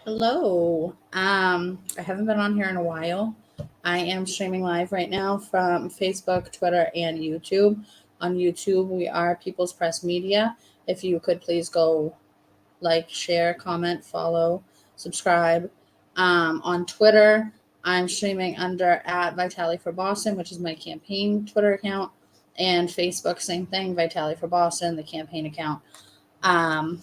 Hello. I haven't been on here in a while. I am streaming live right now from Facebook, Twitter, and YouTube. On YouTube, we are People's Press Media. If you could please go like, share, comment, follow, subscribe. On Twitter, I'm streaming under at Vitali for Boston, which is my campaign Twitter account. And Facebook, same thing, Vitali for Boston, the campaign account. Um,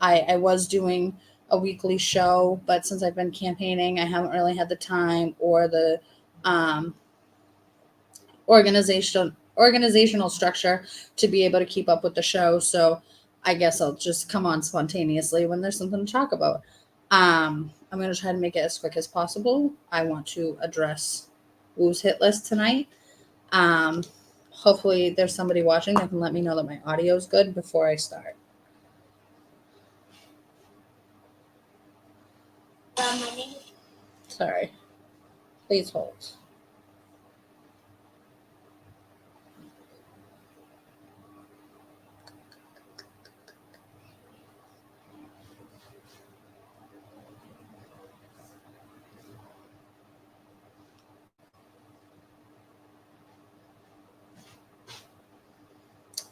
I was doing a weekly show, but since I've been campaigning, I haven't really had the time or the um, organizational structure to be able to keep up with the show. So I guess I'll just come on spontaneously when there's something to talk about. I'm going to try to make it as quick as possible. I want to address Woo's hit list tonight. Um, Hopefully, there's somebody watching that can let me know that my audio is good before I start. Sorry. Please hold.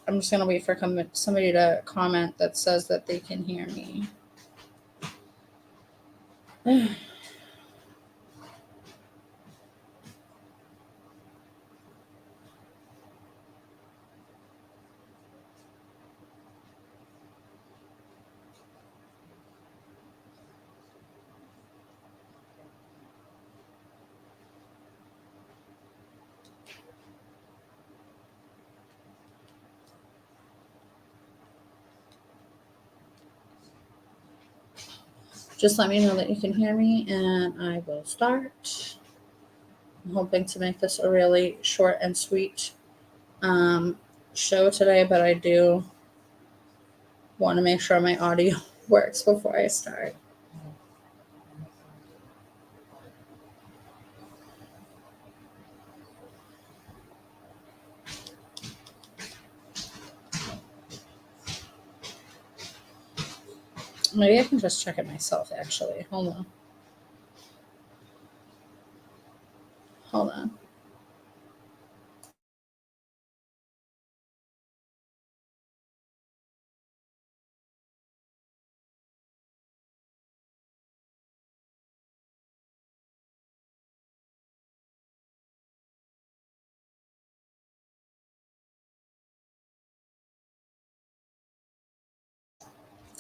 I'm just gonna wait for somebody to comment that says that they can hear me. Just let me know that you can hear me and I will start. I'm hoping to make this a really short and sweet show today, but I do want to make sure my audio works before I start. Maybe I can just check it myself, actually. Hold on. Hold on.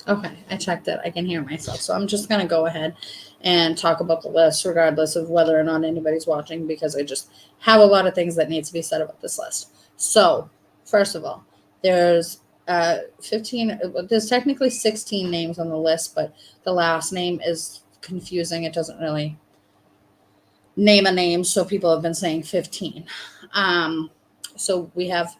Okay, I checked it. I can hear myself. So I'm just going to go ahead and talk about the list, regardless of whether or not anybody's watching, because I just have a lot of things that need to be said about this list. So, first of all, there's 15, there's technically 16 names on the list, but the last name is confusing. It doesn't really name a name, so people have been saying 15. So we have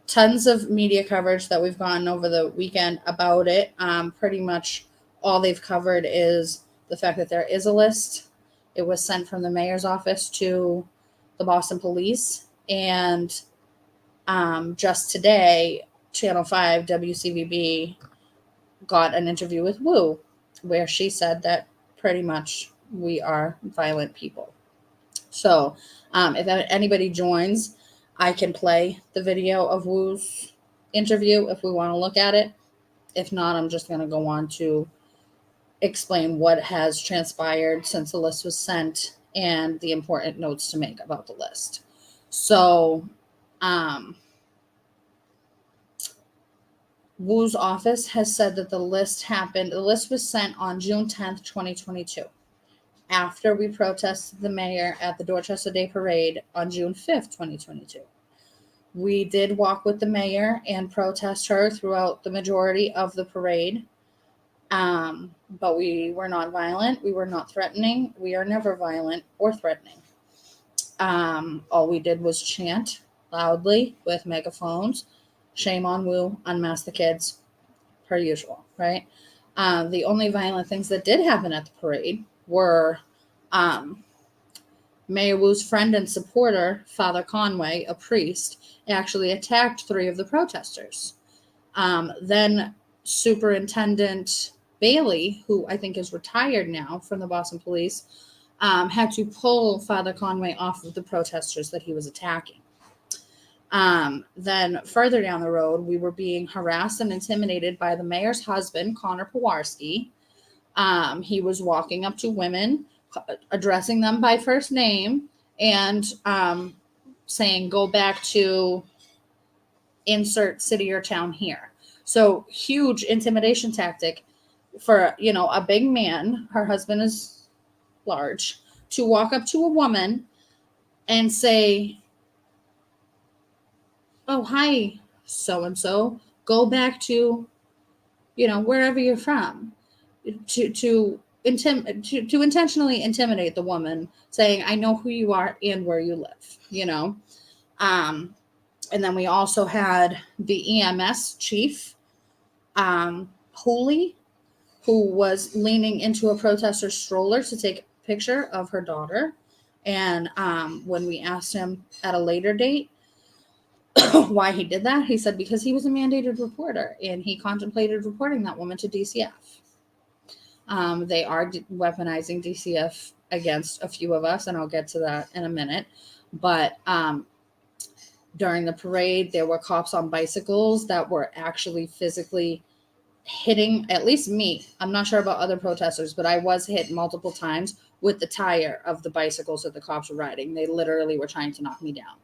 tons of media coverage that we've gotten over the weekend about it. Pretty much all they've covered is the fact that there is a list. It was sent from the mayor's office to the Boston police. And just today, Channel 5 WCVB got an interview with Wu, where she said that pretty much we are violent people. So if anybody joins, I can play the video of Wu's interview if we want to look at it. If not, I'm just going to go on to explain what has transpired since the list was sent and the important notes to make about the list. So, Wu's office has said that the list was sent on June 10th, 2022. After we protested the mayor at the Dorchester Day Parade on June 5th, 2022. We did walk with the mayor and protest her throughout the majority of the parade, but we were not violent. We were not threatening. We are never violent or threatening. All we did was chant loudly with megaphones, "Shame on Wu, unmask the kids," per usual, right? The only violent things that did happen at the parade were Mayor Wu's friend and supporter, Father Conway, a priest, actually attacked 3 of the protesters. Then Superintendent Bailey, who I think is retired now from the Boston Police, had to pull Father Conway off of the protesters that he was attacking. Then further down the road, we were being harassed and intimidated by the mayor's husband, Connor Pewarski. He was walking up to women, addressing them by first name, and saying, "Go back to insert city or town here." So huge intimidation tactic for, a big man, her husband is large, to walk up to a woman and say, "Oh, hi, so-and-so, go back to, wherever you're from," to intentionally intimidate the woman, saying, "I know who you are and where you live," and then we also had the EMS chief, Hooley, who was leaning into a protester's stroller to take a picture of her daughter. And when we asked him at a later date why he did that, he said because he was a mandated reporter and he contemplated reporting that woman to DCF. They are weaponizing DCF against a few of us, and I'll get to that in a minute. But during the parade, there were cops on bicycles that were actually physically hitting, at least me. I'm not sure about other protesters, but I was hit multiple times with the tire of the bicycles that the cops were riding. They literally were trying to knock me down.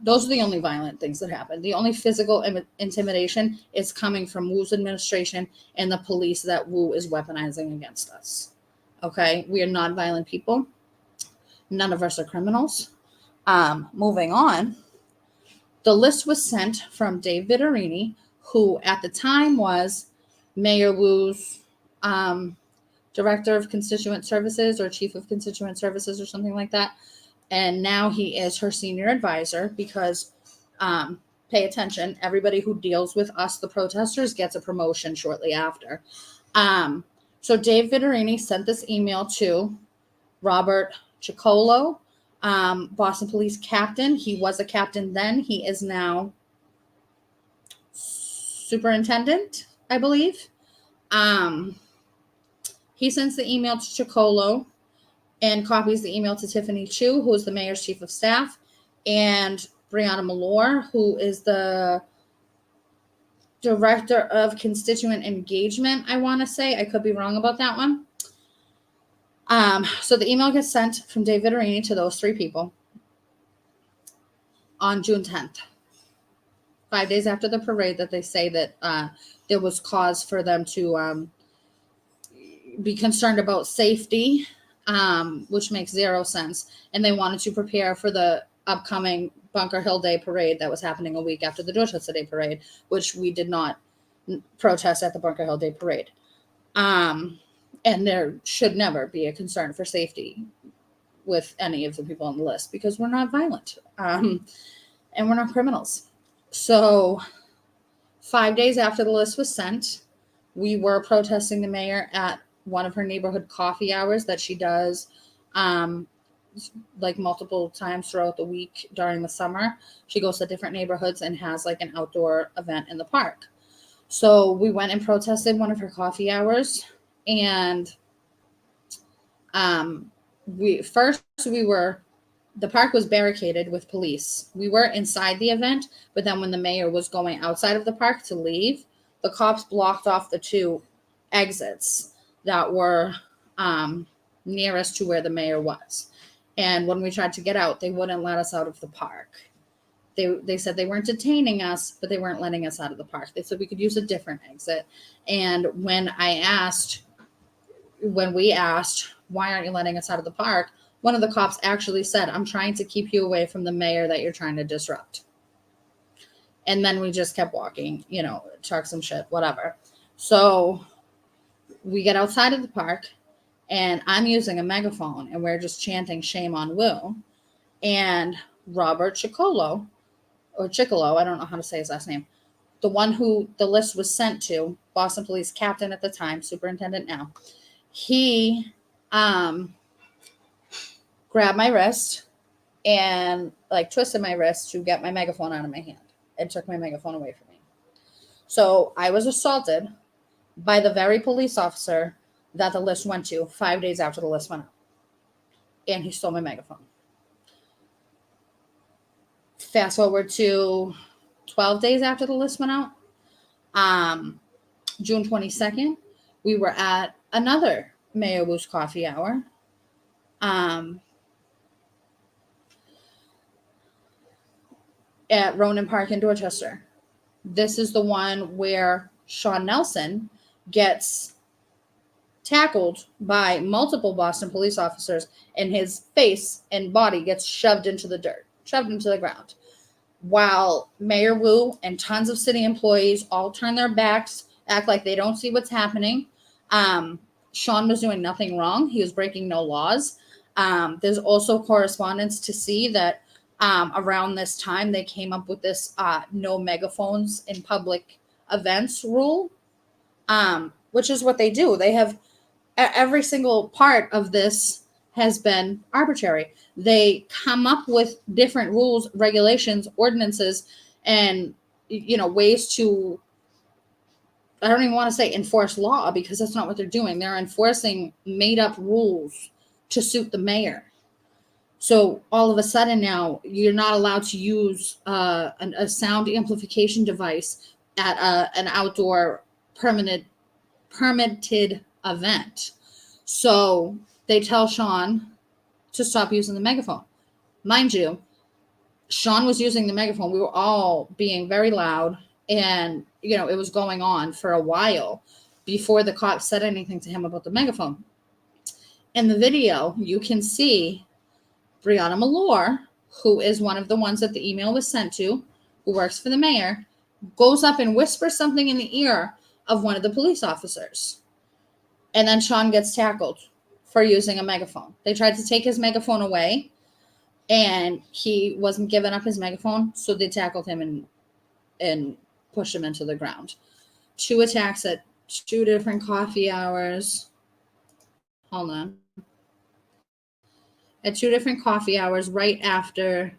Those are the only violent things that happened. The only physical intimidation is coming from Wu's administration and the police that Wu is weaponizing against us. Okay? We are not violent people. None of us are criminals. Moving on, the list was sent from Dave Vittorini, who at the time was Mayor Wu's director of constituent services or chief of constituent services or something like that. And now he is her senior advisor because, pay attention, everybody who deals with us, the protesters, gets a promotion shortly after. So Dave Vittorini sent this email to Robert Ciccolo, Boston Police captain. He was a captain then. He is now superintendent, I believe. He sends the email to Ciccolo and copies the email to Tiffany Chu, who is the mayor's chief of staff, and Brianna Malore, who is the director of constituent engagement, I want to say. I could be wrong about that one. So the email gets sent from Dave Vittorini to those three people on June 10th, 5 days after the parade, that they say that there was cause for them to be concerned about safety, which makes zero sense. And they wanted to prepare for the upcoming Bunker Hill Day parade that was happening a week after the Dorchester Day parade, which we did not protest at the Bunker Hill Day parade. And there should never be a concern for safety with any of the people on the list because we're not violent, and we're not criminals. So 5 days after the list was sent, we were protesting the mayor at one of her neighborhood coffee hours that she does like multiple times throughout the week during the summer. She goes to different neighborhoods and has like an outdoor event in the park. So we went and protested one of her coffee hours, and the park was barricaded with police. We were inside the event, but then when the mayor was going outside of the park to leave, the cops blocked off the two exits that were nearest to where the mayor was. And when we tried to get out, they wouldn't let us out of the park. They said they weren't detaining us, but they weren't letting us out of the park. They said we could use a different exit. And when we asked, why aren't you letting us out of the park? One of the cops actually said, I'm trying to keep you away from the mayor that you're trying to disrupt. And then we just kept walking, talk some shit, whatever. So we get outside of the park, and I'm using a megaphone, and we're just chanting shame on Wu. And Robert Ciccolo, I don't know how to say his last name, the one who the list was sent to, Boston Police captain at the time, superintendent now, he grabbed my wrist and twisted my wrist to get my megaphone out of my hand and took my megaphone away from me. So I was assaulted by the very police officer that the list went to 5 days after the list went out. And he stole my megaphone. Fast forward to 12 days after the list went out. June 22nd, we were at another Mayor Wu's coffee hour. At Ronan Park in Dorchester. This is the one where Sean Nelson gets tackled by multiple Boston police officers, and his face and body gets shoved into the dirt, shoved into the ground. While Mayor Wu and tons of city employees all turn their backs, act like they don't see what's happening. Sean was doing nothing wrong. He was breaking no laws. There's also correspondence to see that around this time they came up with this no megaphones in public events rule, which is what they do. They have every single part of this has been arbitrary. They come up with different rules, regulations, ordinances, and ways to, I don't even want to say enforce law, because that's not what they're doing. They're enforcing made up rules to suit the mayor. So all of a sudden now you're not allowed to use a sound amplification device at an outdoor permitted event. So they tell Sean to stop using the megaphone. Mind you, Sean was using the megaphone. We were all being very loud, and it was going on for a while before the cops said anything to him about the megaphone. In the video, you can see Brianna Malore, who is one of the ones that the email was sent to, who works for the mayor, goes up and whispers something in the ear of one of the police officers. And then Sean gets tackled for using a megaphone. They tried to take his megaphone away, and he wasn't giving up his megaphone, so they tackled him and pushed him into the ground. 2 attacks at 2 different coffee hours. Hold on. At 2 different coffee hours right after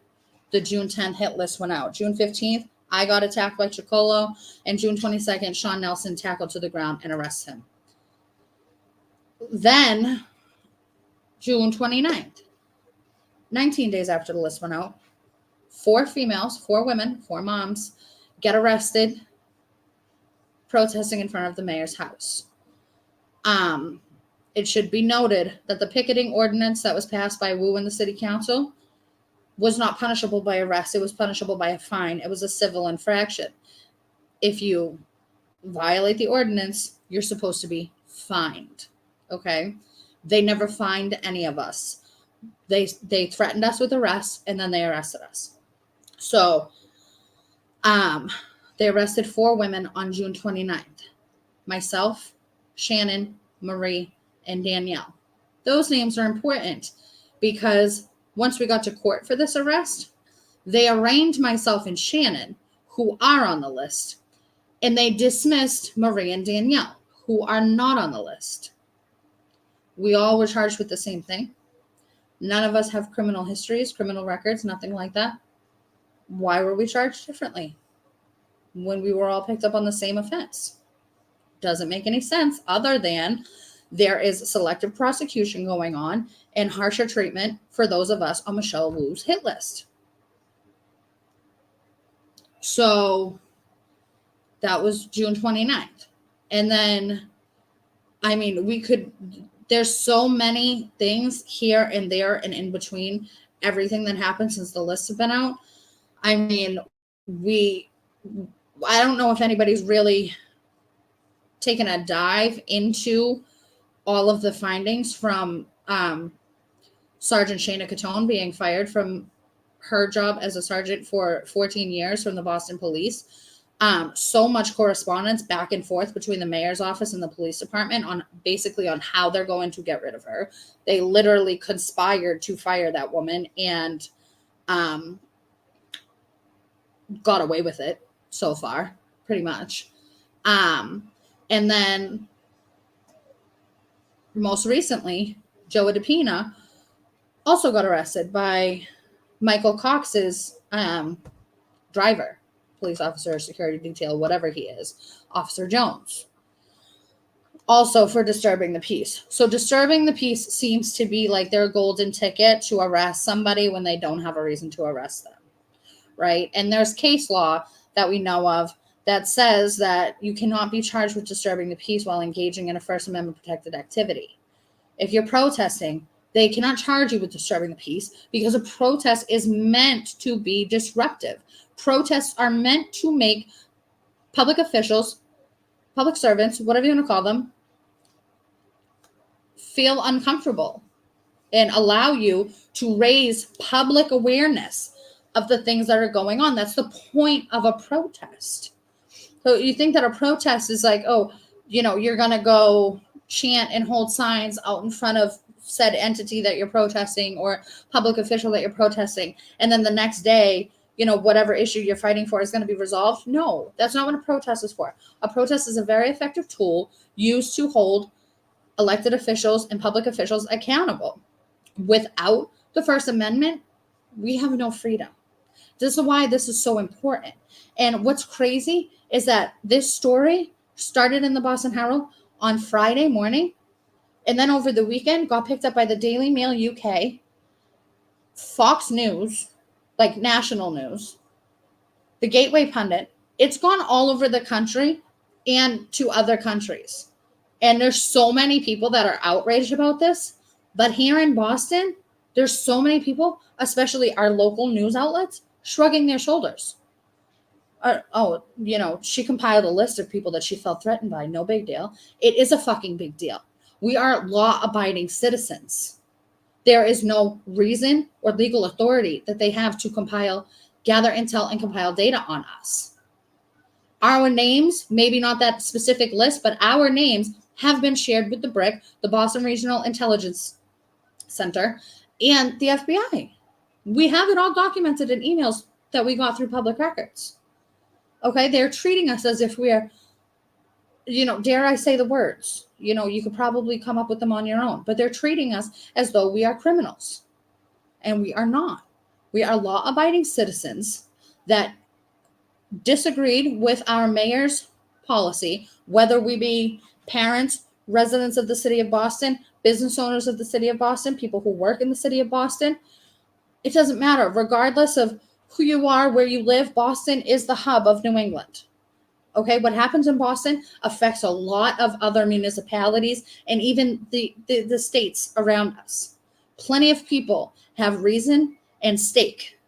the June 10th hit list went out. June 15th, I got attacked by Chicolo, and June 22nd, Sean Nelson tackled to the ground and arrested him. Then, June 29th, 19 days after the list went out, 4 females, 4 women, 4 moms get arrested protesting in front of the mayor's house. It should be noted that the picketing ordinance that was passed by Wu and the city council was not punishable by arrest. It was punishable by a fine. It was a civil infraction. If you violate the ordinance, you're supposed to be fined. Okay? They never fined any of us. They threatened us with arrest, and then they arrested us. So, they arrested 4 women on June 29th. Myself, Shannon, Marie, and Danielle. Those names are important because once we got to court for this arrest, they arraigned myself and Shannon, who are on the list, and they dismissed Marie and Danielle, who are not on the list. We all were charged with the same thing. None of us have criminal histories, criminal records, nothing like that. Why were we charged differently when we were all picked up on the same offense? Doesn't make any sense, other than there is selective prosecution going on and harsher treatment for those of us on Michelle Wu's hit list. So that was June 29th. And then, there's so many things here and there and in between everything that happened since the lists have been out. I don't know if anybody's really taken a dive into all of the findings from Sergeant Shayna Catone being fired from her job as a sergeant for 14 years from the Boston Police. So much correspondence back and forth between the mayor's office and the police department on how they're going to get rid of her. They literally conspired to fire that woman and got away with it so far, pretty much. And then most recently, Joe DePina also got arrested by Michael Cox's driver, police officer, security detail, whatever he is, Officer Jones. also for disturbing the peace. So disturbing the peace seems to be like their golden ticket to arrest somebody when they don't have a reason to arrest them, right? And there's case law that we know of that says that you cannot be charged with disturbing the peace while engaging in a First Amendment protected activity. If you're protesting, they cannot charge you with disturbing the peace because a protest is meant to be disruptive. Protests are meant to make public officials, public servants, whatever you want to call them, feel uncomfortable and allow you to raise public awareness of the things that are going on. That's the point of a protest. So you think that a protest is like, oh, you're going to go chant and hold signs out in front of said entity that you're protesting or public official that you're protesting. And then the next day, whatever issue you're fighting for is going to be resolved. No, that's not what a protest is for. A protest is a very effective tool used to hold elected officials and public officials accountable. Without the First Amendment, we have no freedom. This is why this is so important. And what's crazy is that this story started in the Boston Herald on Friday morning, and then over the weekend got picked up by the Daily Mail UK, Fox News, like national news, the Gateway Pundit. It's gone all over the country and to other countries. And there's so many people that are outraged about this. But here in Boston, there's so many people, especially our local news outlets, shrugging their shoulders. She compiled a list of people that she felt threatened by. No big deal. It is a fucking big deal. We are law-abiding citizens. There is no reason or legal authority that they have to gather intel and compile data on us. Our names, maybe not that specific list, but our names have been shared with the BRIC, the Boston Regional Intelligence Center, and the FBI. We have it all documented in emails that we got through public records. Okay, they're treating us as if we're, dare I say the words? You could probably come up with them on your own, but they're treating us as though we are criminals. And we are not. We are law-abiding citizens that disagreed with our mayor's policy, whether we be parents, residents of the city of Boston, business owners of the city of Boston, people who work in the city of Boston. It doesn't matter. Regardless of who you are, where you live, Boston is the hub of New England. Okay, what happens in Boston affects a lot of other municipalities and even the states around us. Plenty of people have reason and stake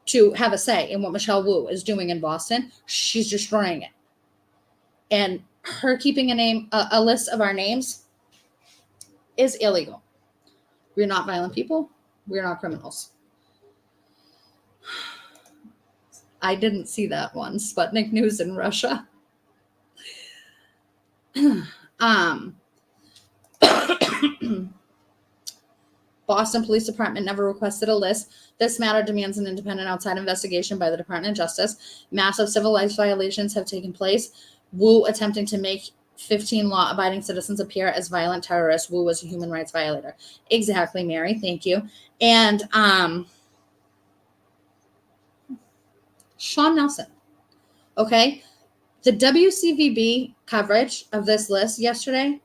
to have a say in what Michelle Wu is doing in Boston. She's destroying it. And her keeping a list of our names is illegal. We're not violent people. We're not criminals. I didn't see that one. Sputnik News in Russia. Boston Police Department never requested a list. This matter demands an independent outside investigation by the Department of Justice. Massive civil rights violations have taken place. Wu attempting to make 15 law-abiding citizens appear as violent terrorists. Wu was a human rights violator. Exactly, Mary. Thank you. And Sean Nelson. Okay. The WCVB coverage of this list yesterday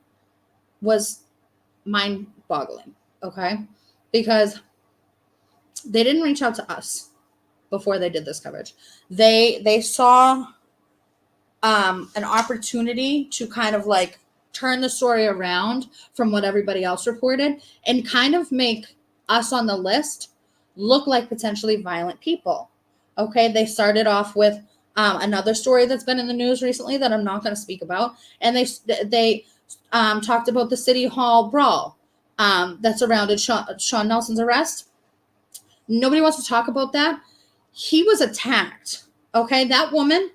was mind-boggling. Okay. Because they didn't reach out to us before they did this coverage. They saw an opportunity to kind of like turn the story around from what everybody else reported and kind of make us on the list look like potentially violent people. Okay, they started off with another story that's been in the news recently that I'm not going to speak about, and they talked about the City Hall brawl that surrounded Sean Nelson's arrest. Nobody wants to talk about that. He was attacked. Okay, that woman,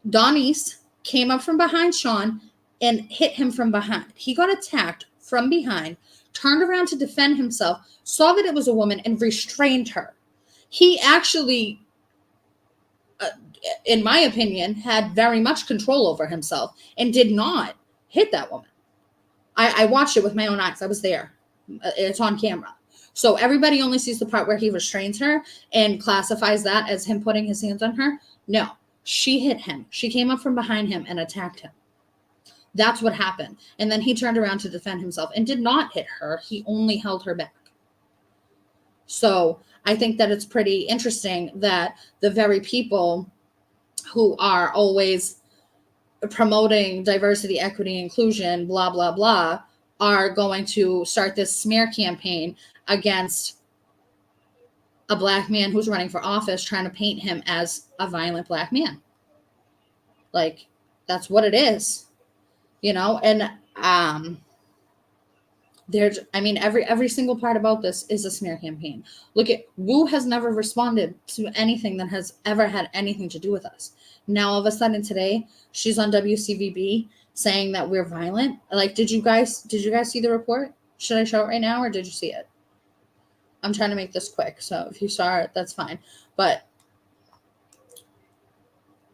Donice, came up from behind Sean and hit him from behind. He got attacked from behind, turned around to defend himself, saw that it was a woman, and restrained her. He actually, in my opinion, had very much control over himself and did not hit that woman. I watched it with my own eyes. I was there. It's on camera. So everybody only sees the part where he restrains her and classifies that as him putting his hands on her. No, she hit him. She came up from behind him and attacked him. That's what happened. And then he turned around to defend himself and did not hit her. He only held her back. So I think that it's pretty interesting that the very people who are always promoting diversity, equity, inclusion, blah, blah, blah, are going to start this smear campaign against a black man who's running for office, trying to paint him as a violent black man. Like, that's what it is, you know? And there's, I mean, every single part about this is a smear campaign. Look at Wu has never responded to anything that has ever had anything to do with us. Now all of a sudden today she's on WCVB saying that we're violent. Like, did you guys see the report? Should I show it right now, or did you see it? I'm trying to make this quick, so if you saw it, that's fine. But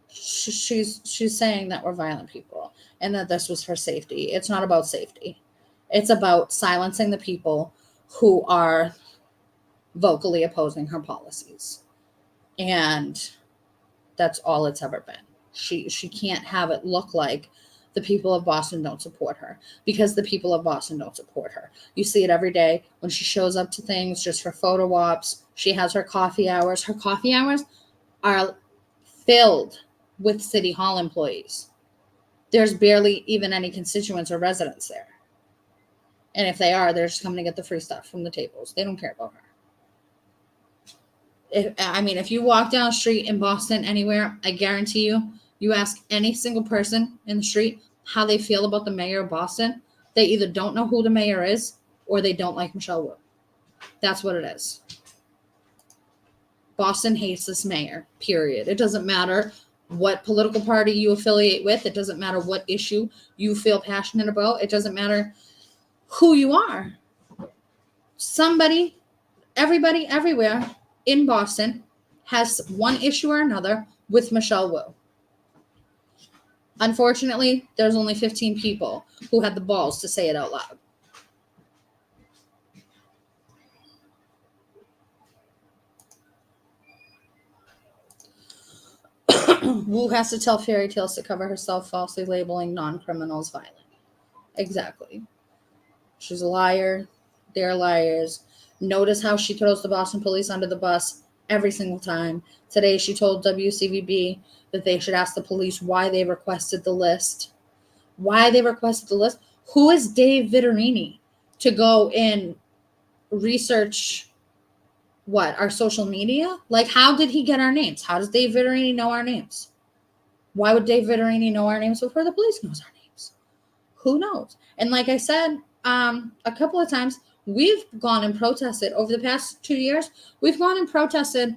she's saying that we're violent people and that this was for safety. It's not about safety. It's about silencing the people who are vocally opposing her policies. And that's all it's ever been. She can't have it look like the people of Boston don't support her, because the people of Boston don't support her. You see it every day when she shows up to things just for photo ops. She has her coffee hours. Her coffee hours are filled with City Hall employees. There's barely even any constituents or residents there. And if they are, they're just coming to get the free stuff from the tables. They don't care about her. If you walk down the street in Boston anywhere, I guarantee you ask any single person in the street how they feel about the mayor of Boston, they either don't know who the mayor is or they don't like Michelle Wu. That's what it is. Boston hates this mayor, period. It doesn't matter what political party you affiliate with. It doesn't matter what issue you feel passionate about. It doesn't matter who you are. Everybody, everywhere in Boston has one issue or another with Michelle Wu. Unfortunately, there's only 15 people who had the balls to say it out loud. Wu has to tell fairy tales to cover herself, falsely labeling non-criminals violent. Exactly. She's a liar. They're liars. Notice how she throws the Boston police under the bus every single time. Today, she told WCVB that they should ask the police why they requested the list. Why they requested the list? Who is Dave Vittorini to go and research our social media? Like, how did he get our names? How does Dave Vittorini know our names? Why would Dave Vittorini know our names before the police knows our names? Who knows? And like I said, a couple of times, we've gone and protested over the past 2 years. We've gone and protested,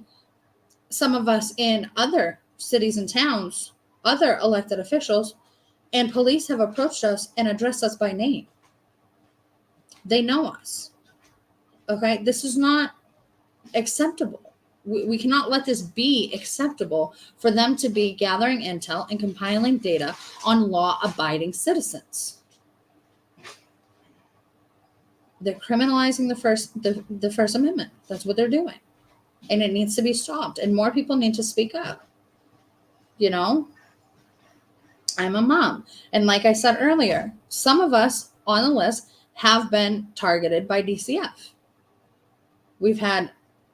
some of us in other cities and towns, other elected officials, and police have approached us and addressed us by name. They know us. Okay? This is not acceptable. We cannot let this be acceptable for them to be gathering intel and compiling data on law-abiding citizens. They're criminalizing the First Amendment. That's what they're doing. And it needs to be stopped. And more people need to speak up. You know? I'm a mom. And like I said earlier, some of us on the list have been targeted by DCF. We've had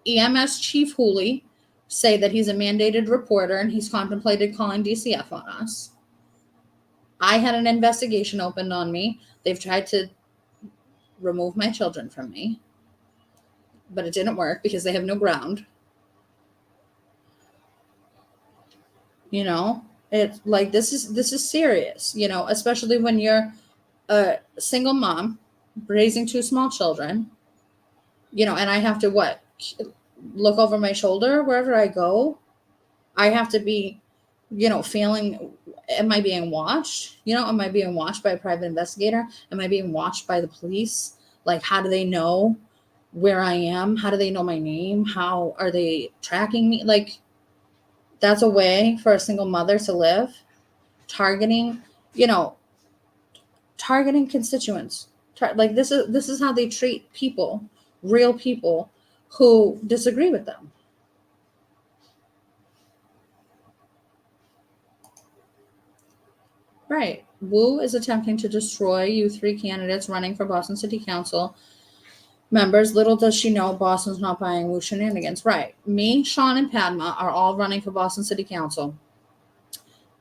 EMS Chief Hooley say that he's a mandated reporter and he's contemplated calling DCF on us. I had an investigation opened on me. They've tried to remove my children from me, but it didn't work because they have no ground. You know, it's like, this is serious, you know, especially when you're a single mom raising 2 small children, you know, and I have to look over my shoulder wherever I go. I have to be, you know, feeling, am I being watched? You know, am I being watched by a private investigator? Am I being watched by the police? Like, how do they know where I am? How do they know my name? How are they tracking me? Like, that's a way for a single mother to live. Targeting constituents. Like, this is how they treat people, real people who disagree with them. Right. Wu is attempting to destroy you three candidates running for Boston City Council members. Little does she know Boston's not buying Wu shenanigans. Right. Me, Sean, and Padma are all running for Boston City Council,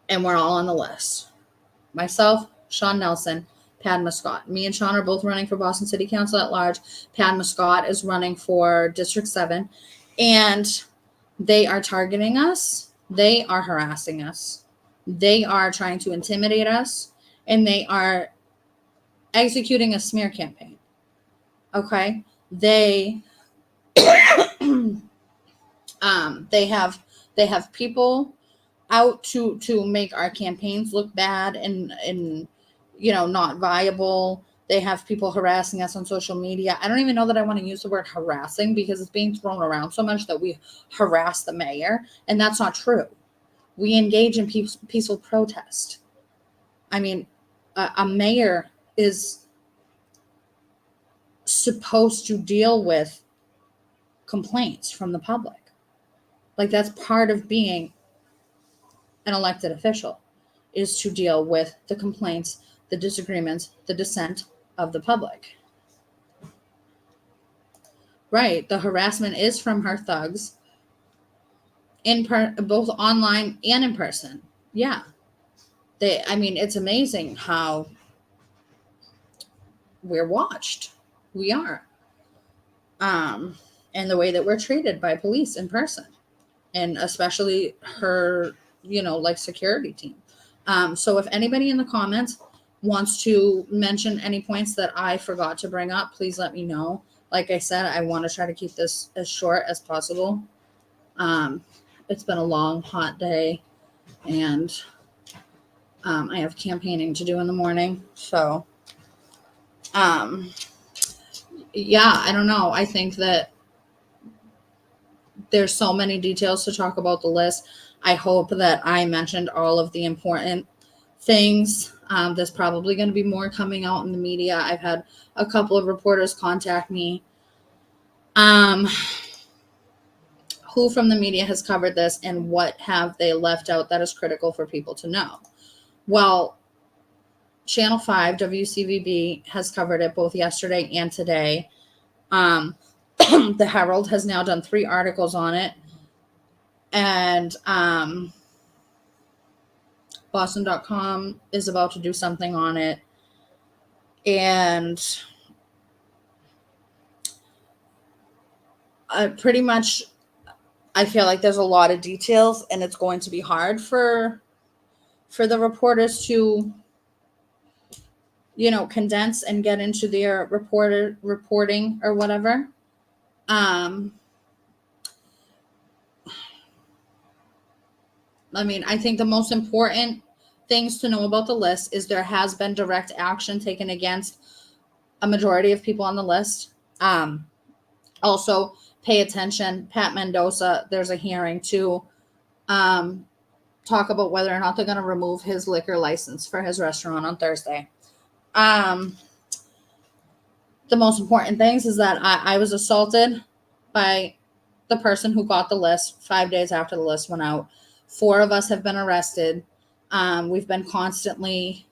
and we're all on the list. Myself, Sean Nelson, Padma Scott. Me and Sean are both running for Boston City Council at large. Padma Scott is running for District 7. And they are targeting us. They are harassing us. They are trying to intimidate us. And they are executing a smear campaign. Okay? They they have people out to make our campaigns look bad and not viable. They have people harassing us on social media. I don't even know that I want to use the word harassing because it's being thrown around so much that we harass the mayor, and that's not true. We engage in peaceful protest. I mean, a mayor is supposed to deal with complaints from the public. Like, that's part of being an elected official, is to deal with the complaints, the disagreements, the dissent of the public. Right. The harassment is from her thugs both online and in person. Yeah. It's amazing how we're watched. We are. And the way that we're treated by police in person, and especially her, security team. So if anybody in the comments wants to mention any points that I forgot to bring up, please let me know. Like I said, I want to try to keep this as short as possible. It's been a long, hot day, and I have campaigning to do in the morning. So, yeah, I don't know. I think that there's so many details to talk about the list. I hope that I mentioned all of the important things. There's probably going to be more coming out in the media. I've had a couple of reporters contact me. Who from the media has covered this, and what have they left out that is critical for people to know? Well, Channel 5, WCVB, has covered it both yesterday and today. The Herald has now done 3 articles on it. And Boston.com is about to do something on it. And pretty much, I feel like there's a lot of details, and it's going to be hard for the reporters to, condense and get into their reporting or whatever. I think the most important things to know about the list is there has been direct action taken against a majority of people on the list. Also, pay attention. Pat Mendoza, there's a hearing to talk about whether or not they're going to remove his liquor license for his restaurant on Thursday. The most important things is that I was assaulted by the person who got the list 5 days after the list went out. 4 of us have been arrested. We've been constantly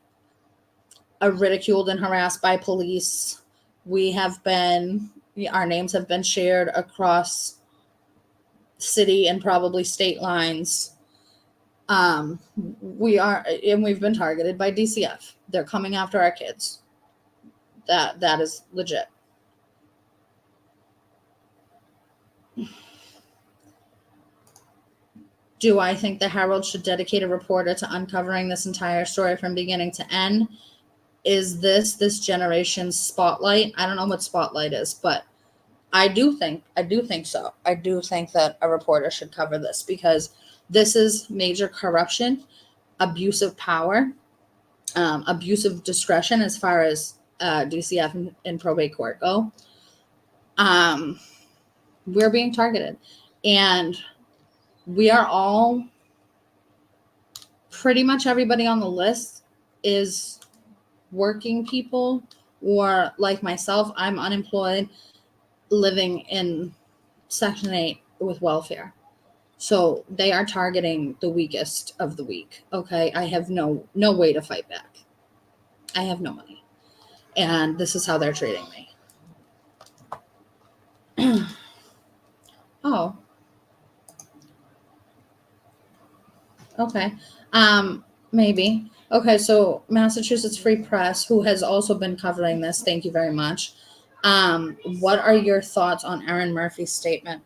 ridiculed and harassed by police. Our names have been shared across city and probably state lines. We've been targeted by DCF. They're coming after our kids. That is legit. Do I think the Herald should dedicate a reporter to uncovering this entire story from beginning to end? Is this generation's spotlight? I don't know what spotlight is, but I do think so. I do think that a reporter should cover this, because this is major corruption, abuse of power, abuse of discretion as far as DCF and probate court go. We're being targeted, and we are all, pretty much everybody on the list is working people, or like myself, I'm unemployed, living in Section 8 with welfare. So they are targeting the weakest of the weak. Okay. I have no way to fight back. I have no money. And this is how they're treating me. Oh, okay. Maybe. Okay, so Massachusetts Free Press, who has also been covering this, thank you very much. What are your thoughts on Erin Murphy's statement?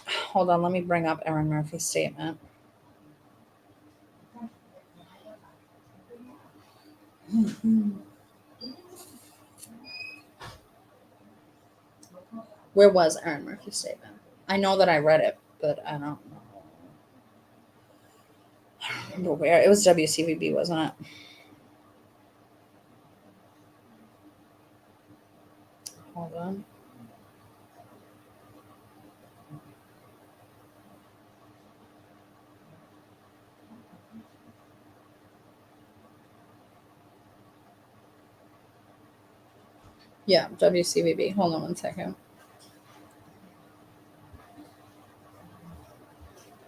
Hold on, let me bring up Erin Murphy's statement. Where was Erin Murphy's statement? I know that I read it, but I don't remember where. It was WCVB, wasn't it? Hold on. Yeah, WCVB. Hold on one second.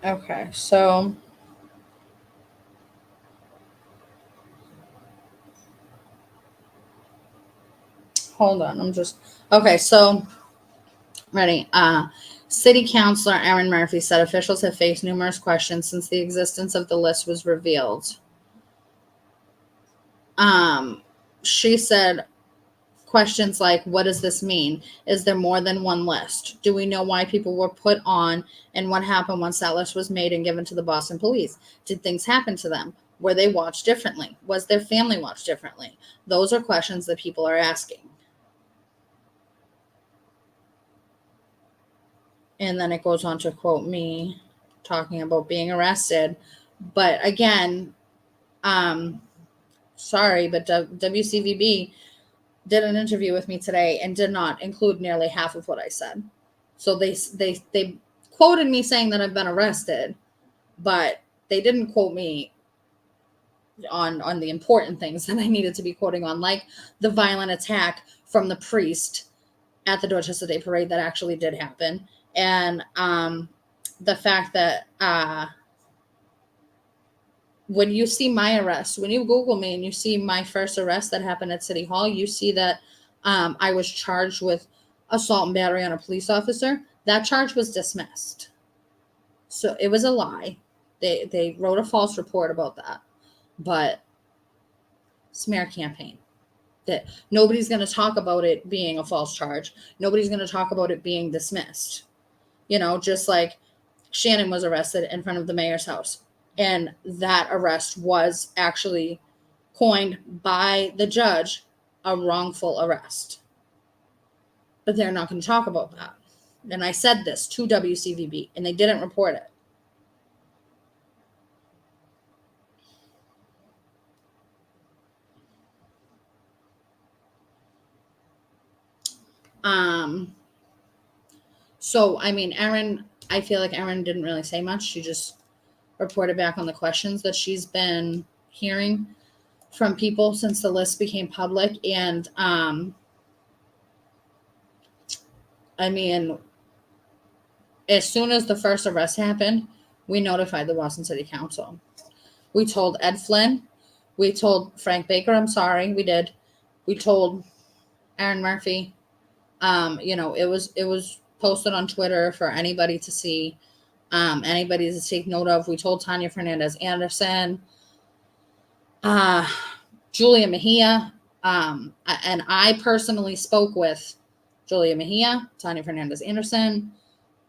Okay, so hold on. Okay, so ready. City Councilor Erin Murphy said officials have faced numerous questions since the existence of the list was revealed. She said questions like, what does this mean? Is there more than one list? Do we know why people were put on, and what happened once that list was made and given to the Boston police? Did things happen to them? Were they watched differently? Was their family watched differently? Those are questions that people are asking. And then it goes on to quote me talking about being arrested. But again, sorry, but WCVB did an interview with me today and did not include nearly half of what I said. So they quoted me saying that I've been arrested, but they didn't quote me on the important things that I needed to be quoting on, like the violent attack from the priest at the Dorchester Day Parade that actually did happen, and the fact that when you see my arrest, when you Google me and you see my first arrest that happened at City Hall, you see that I was charged with assault and battery on a police officer. That charge was dismissed. So it was a lie. They wrote a false report about that. But smear campaign. That nobody's going to talk about it being a false charge. Nobody's going to talk about it being dismissed. Just like Shannon was arrested in front of the mayor's house. And that arrest was actually coined by the judge a wrongful arrest. But they're not going to talk about that. And I said this to WCVB, and they didn't report it. So, I mean, I feel like Erin didn't really say much. She just reported back on the questions that she's been hearing from people since the list became public. And, I mean, as soon as the first arrest happened, we notified the Boston City Council. We told Ed Flynn. We told Frank Baker, I'm sorry, we did. We told Erin Murphy. It was posted on Twitter for anybody to see, anybody to take note of. We told Tanya Fernandez Anderson, Julia Mejia, and I personally spoke with Julia Mejia, Tanya Fernandez Anderson,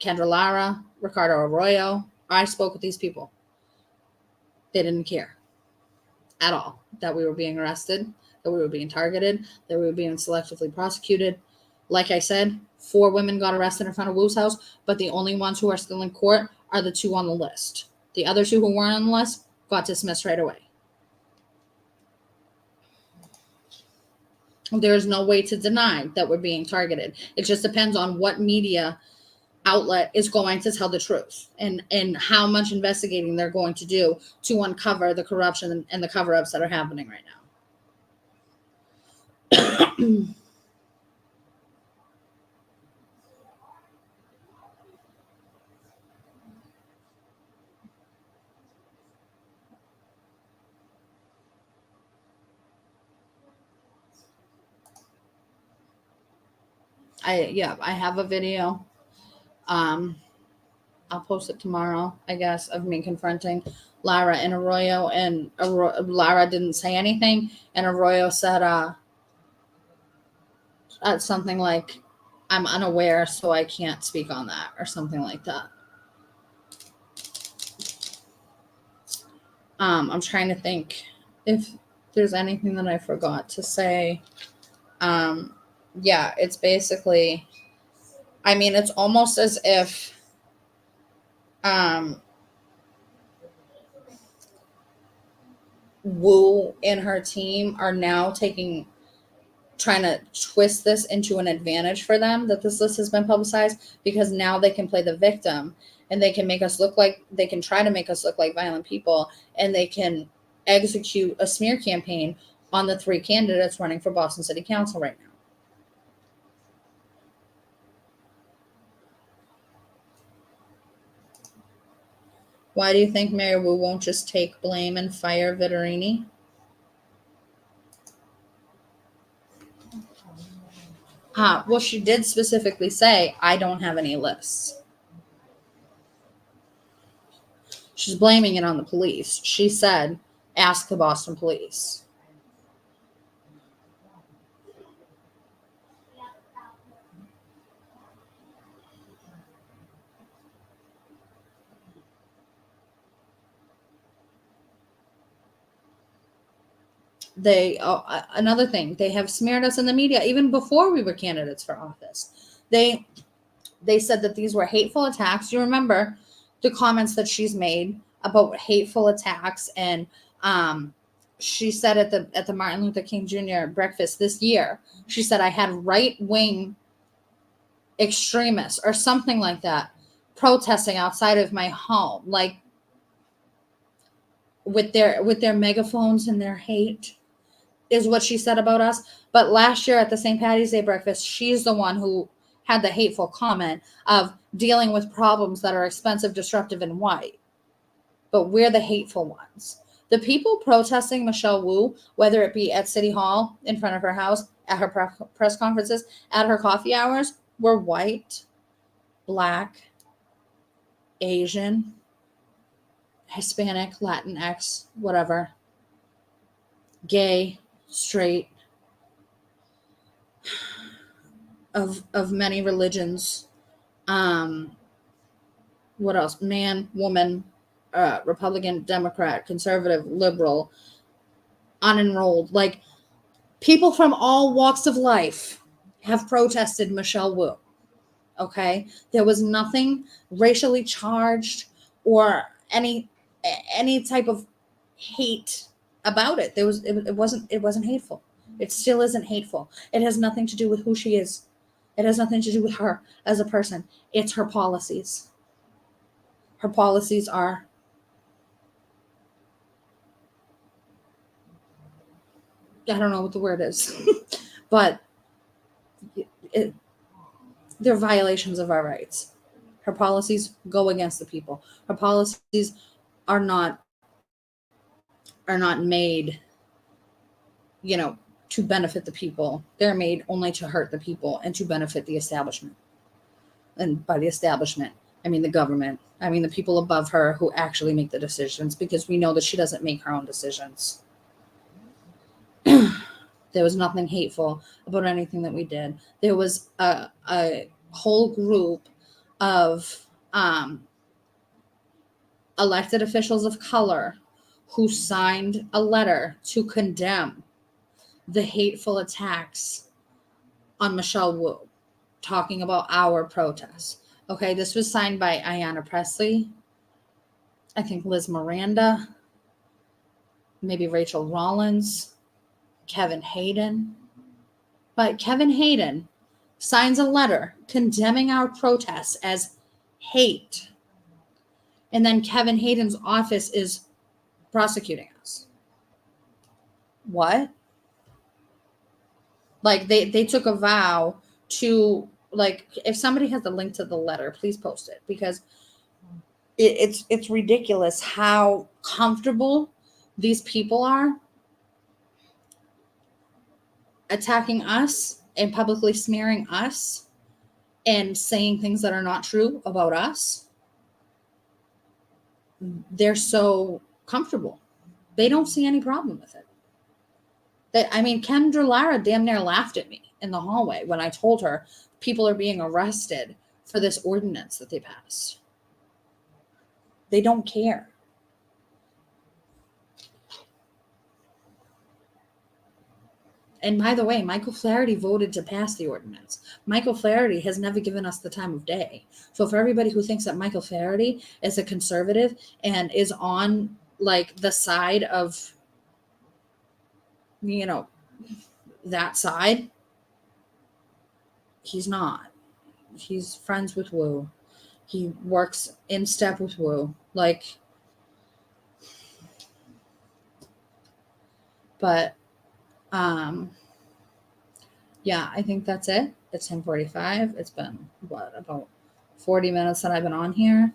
Kendra Lara, Ricardo Arroyo. I spoke with these people. They didn't care at all that we were being arrested, that we were being targeted, that we were being selectively prosecuted. Like I said, 4 women got arrested in front of Wu's house, but the only ones who are still in court are the 2 on the list. The other 2 who weren't on the list got dismissed right away. There is no way to deny that we're being targeted. It just depends on what media outlet is going to tell the truth and how much investigating they're going to do to uncover the corruption and the cover-ups that are happening right now. I have a video. Um, I'll post it tomorrow, I guess, of me confronting Lara and Arroyo, and Lara didn't say anything, and Arroyo said something like, "I'm unaware, so I can't speak on that," or something like that. I'm trying to think if there's anything that I forgot to say. Yeah, it's basically, I mean, it's almost as if Wu and her team are now trying to twist this into an advantage for them, that this list has been publicized, because now they can play the victim, and they can try to make us look like violent people, and they can execute a smear campaign on the 3 candidates running for Boston City Council right now. Why do you think Mayor Wu won't just take blame and fire Vittorini? Well, she did specifically say, I don't have any lists. She's blaming it on the police. She said, ask the Boston police. Another thing, they have smeared us in the media even before we were candidates for office. They said that these were hateful attacks. You remember the comments that she's made about hateful attacks, and she said at the Martin Luther King Jr. breakfast this year, she said, I had right-wing extremists or something like that protesting outside of my home, like with their megaphones and their hate, is what she said about us. But last year at the St. Patty's Day breakfast, she's the one who had the hateful comment of dealing with problems that are expensive, disruptive, and white. But we're the hateful ones. The people protesting Michelle Wu, whether it be at City Hall, in front of her house, at her press conferences, at her coffee hours, were white, Black, Asian, Hispanic, Latinx, whatever, gay, straight, of many religions. What else? Man, woman, Republican, Democrat, conservative, liberal, unenrolled. Like, people from all walks of life have protested Michelle Wu. Okay? There was nothing racially charged or any type of hate about it. It wasn't hateful. It still isn't hateful. It has nothing to do with who she is. It has nothing to do with her as a person. It's her policies. Her policies are, I don't know what the word is, but they're violations of our rights. Her policies go against the people. Her policies are not made, to benefit the people. They're made only to hurt the people and to benefit the establishment. And by the establishment, I mean the government. I mean the people above her who actually make the decisions, because we know that she doesn't make her own decisions. There was nothing hateful about anything that we did. There was a whole group of elected officials of color who signed a letter to condemn the hateful attacks on Michelle Wu, talking about our protests. Okay, this was signed by Ayanna Pressley, I think Liz Miranda, maybe Rachel Rollins, Kevin Hayden. But Kevin Hayden signs a letter condemning our protests as hate. And then Kevin Hayden's office is prosecuting us. What? Like, they took a vow to, like, if somebody has the link to the letter, please post it, because it's ridiculous how comfortable these people are attacking us and publicly smearing us and saying things that are not true about us, they're so comfortable. They don't see any problem with it. Kendra Lara damn near laughed at me in the hallway when I told her people are being arrested for this ordinance that they passed. They don't care. And by the way, Michael Flaherty voted to pass the ordinance. Michael Flaherty has never given us the time of day. So for everybody who thinks that Michael Flaherty is a conservative and is on like the side of, that side, he's not. He's friends with Wu. He works in step with Wu. But yeah, I think that's it. It's 10:45. It's been about 40 minutes that I've been on here.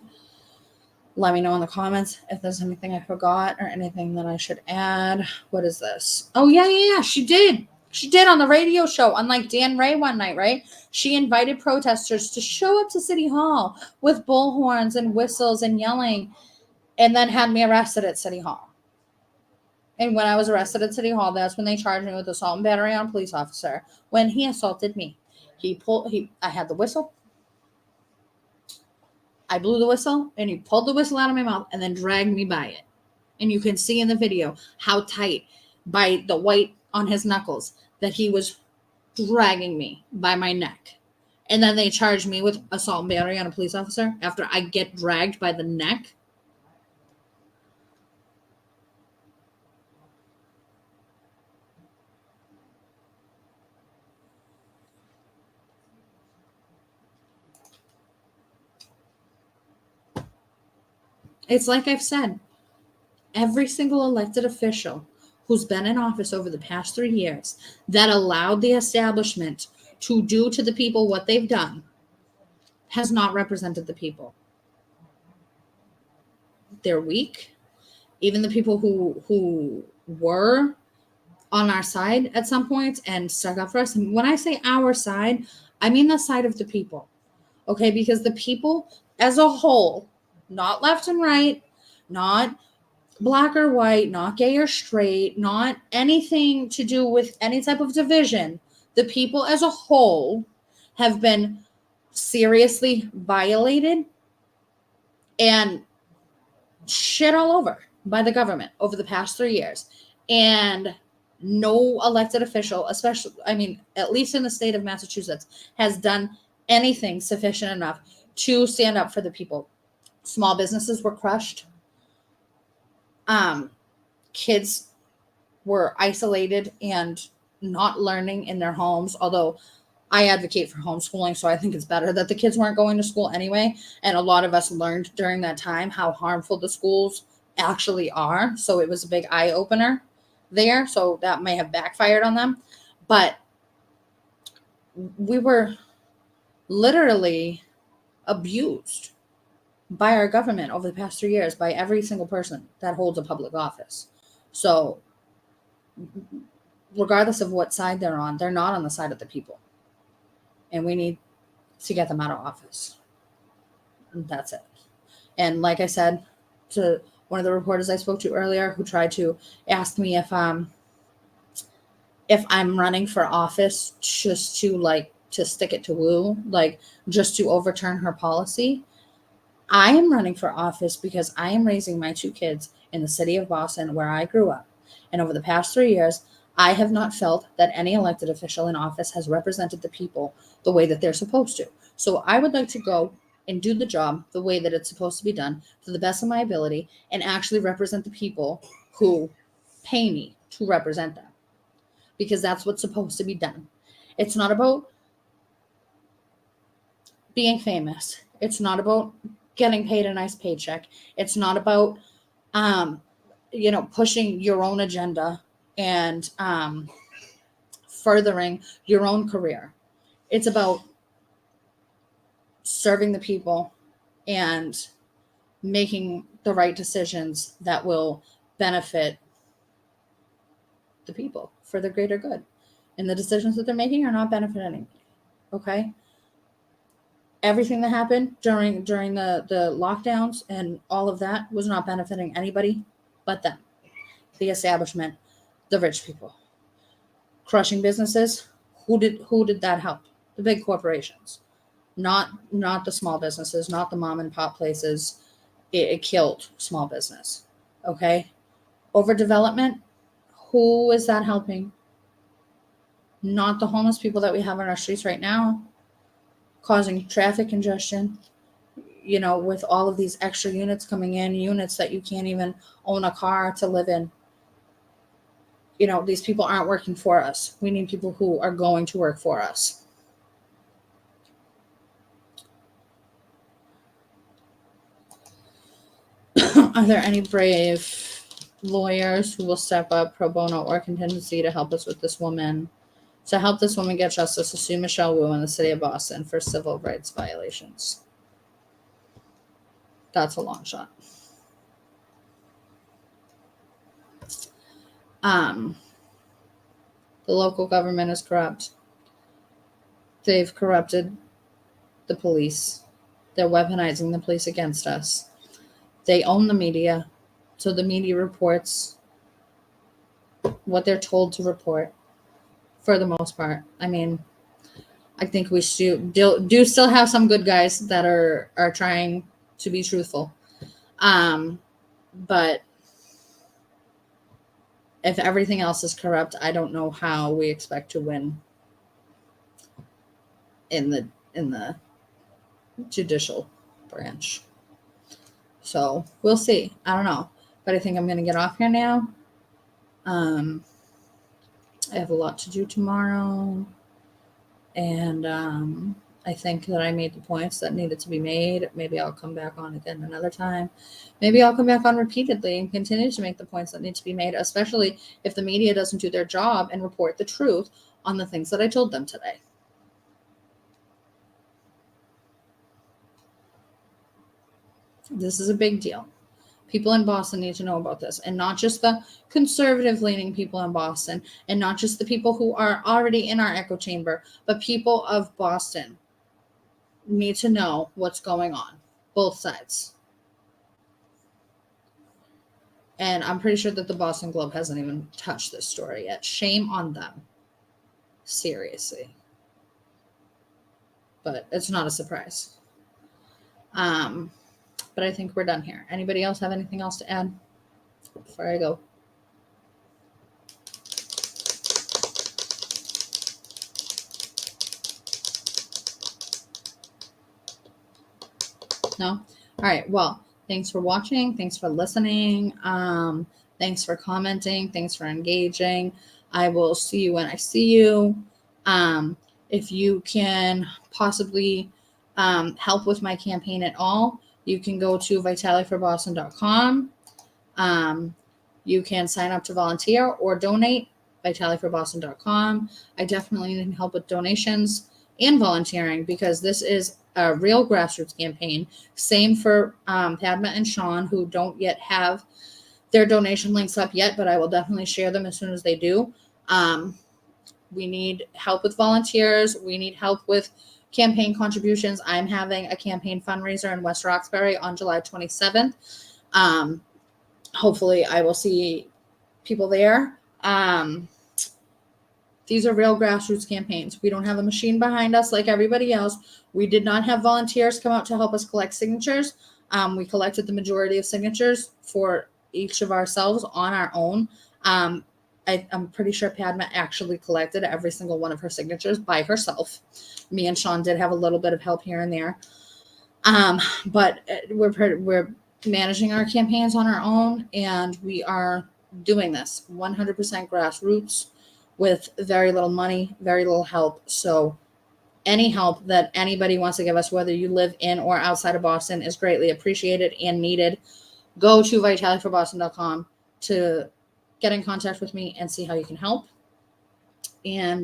Let me know in the comments if there's anything I forgot or anything that I should add. What is this? Oh yeah. She did on the radio show, unlike Dan Ray one night, right? She invited protesters to show up to City Hall with bullhorns and whistles and yelling, and then had me arrested at City Hall. And when I was arrested at City Hall, that's when they charged me with assault and battery on a police officer when he assaulted me. I had the whistle. I blew the whistle, and he pulled the whistle out of my mouth and then dragged me by it. And you can see in the video how tight by the white on his knuckles that he was dragging me by my neck. And then they charged me with assault and battery on a police officer after I get dragged by the neck. It's like I've said, every single elected official who's been in office over the past 3 years that allowed the establishment to do to the people what they've done has not represented the people. They're weak. Even the people who were on our side at some points and stuck up for us. And when I say our side, I mean the side of the people. Okay, because the people as a whole, not left and right, not black or white, not gay or straight, not anything to do with any type of division, the people as a whole have been seriously violated and shit all over by the government over the past 3 years. And no elected official, at least in the state of Massachusetts, has done anything sufficient enough to stand up for the people. Small businesses were crushed. Kids were isolated and not learning in their homes, although I advocate for homeschooling, so I think it's better that the kids weren't going to school anyway. And a lot of us learned during that time how harmful the schools actually are. So it was a big eye opener there. So that may have backfired on them. But we were literally abused by our government over the past 3 years, by every single person that holds a public office. So regardless of what side they're on, they're not on the side of the people. And we need to get them out of office. And that's it. And like I said to one of the reporters I spoke to earlier, who tried to ask me if I'm running for office just to stick it to Wu, just to overturn her policy. I am running for office because I am raising my 2 kids in the city of Boston, where I grew up. And over the past 3 years, I have not felt that any elected official in office has represented the people the way that they're supposed to. So I would like to go and do the job the way that it's supposed to be done, to the best of my ability, and actually represent the people who pay me to represent them. Because that's what's supposed to be done. It's not about being famous. It's not about getting paid a nice paycheck. It's not about, pushing your own agenda and furthering your own career. It's about serving the people and making the right decisions that will benefit the people for the greater good. And the decisions that they're making are not benefiting anybody. Okay? everything that happened during the lockdowns and all of that was not benefiting anybody but them, the establishment, the rich people. Crushing businesses, who did that help? The big corporations, not the small businesses, not the mom and pop places. It killed small business. Okay, overdevelopment, who is that helping? Not the homeless people that we have on our streets right now, causing traffic congestion, with all of these extra units coming in, units that you can't even own a car to live in. These people aren't working for us. We need people who are going to work for us. Are there any brave lawyers who will step up pro bono or contingency to help us with this woman? To help this woman get justice, to sue Michelle Wu in the city of Boston for civil rights violations. That's a long shot. The local government is corrupt. They've corrupted the police. They're weaponizing the police against us. They own the media, so the media reports what they're told to report for the most part. I mean, I think we do still have some good guys that are trying to be truthful. But if everything else is corrupt, I don't know how we expect to win in the judicial branch. So we'll see. I don't know. But I think I'm going to get off here now. I have a lot to do tomorrow. And I think that I made the points that needed to be made. Maybe I'll come back on again another time. Maybe I'll come back on repeatedly and continue to make the points that need to be made, especially if the media doesn't do their job and report the truth on the things that I told them today. This is a big deal. People in Boston need to know about this, and not just the conservative-leaning people in Boston, and not just the people who are already in our echo chamber, but people of Boston need to know what's going on, both sides. And I'm pretty sure that the Boston Globe hasn't even touched this story yet. Shame on them. Seriously. But it's not a surprise. But I think we're done here. Anybody else have anything else to add before I go? No? All right. Well, thanks for watching. Thanks for listening. Thanks for commenting. Thanks for engaging. I will see you when I see you. If you can possibly help with my campaign at all, you can go to vitaliforboston.com. You can sign up to volunteer or donate, vitaliforboston.com. I definitely need help with donations and volunteering because this is a real grassroots campaign. Same for Padma and Sean, who don't yet have their donation links up yet, but I will definitely share them as soon as they do. We need help with volunteers. We need help with campaign contributions. I'm having a campaign fundraiser in West Roxbury on July 27th. Hopefully I will see people there. These are real grassroots campaigns. We don't have a machine behind us like everybody else. We did not have volunteers come out to help us collect signatures. We collected the majority of signatures for each of ourselves on our own. I'm pretty sure Padma actually collected every single one of her signatures by herself. Me and Sean did have a little bit of help here and there. But we're managing our campaigns on our own, and we are doing this 100% grassroots with very little money, very little help. So any help that anybody wants to give us, whether you live in or outside of Boston, is greatly appreciated and needed. Go to vitaliforboston.com to get in contact with me and see how you can help. And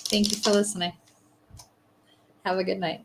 thank you for listening. Have a good night.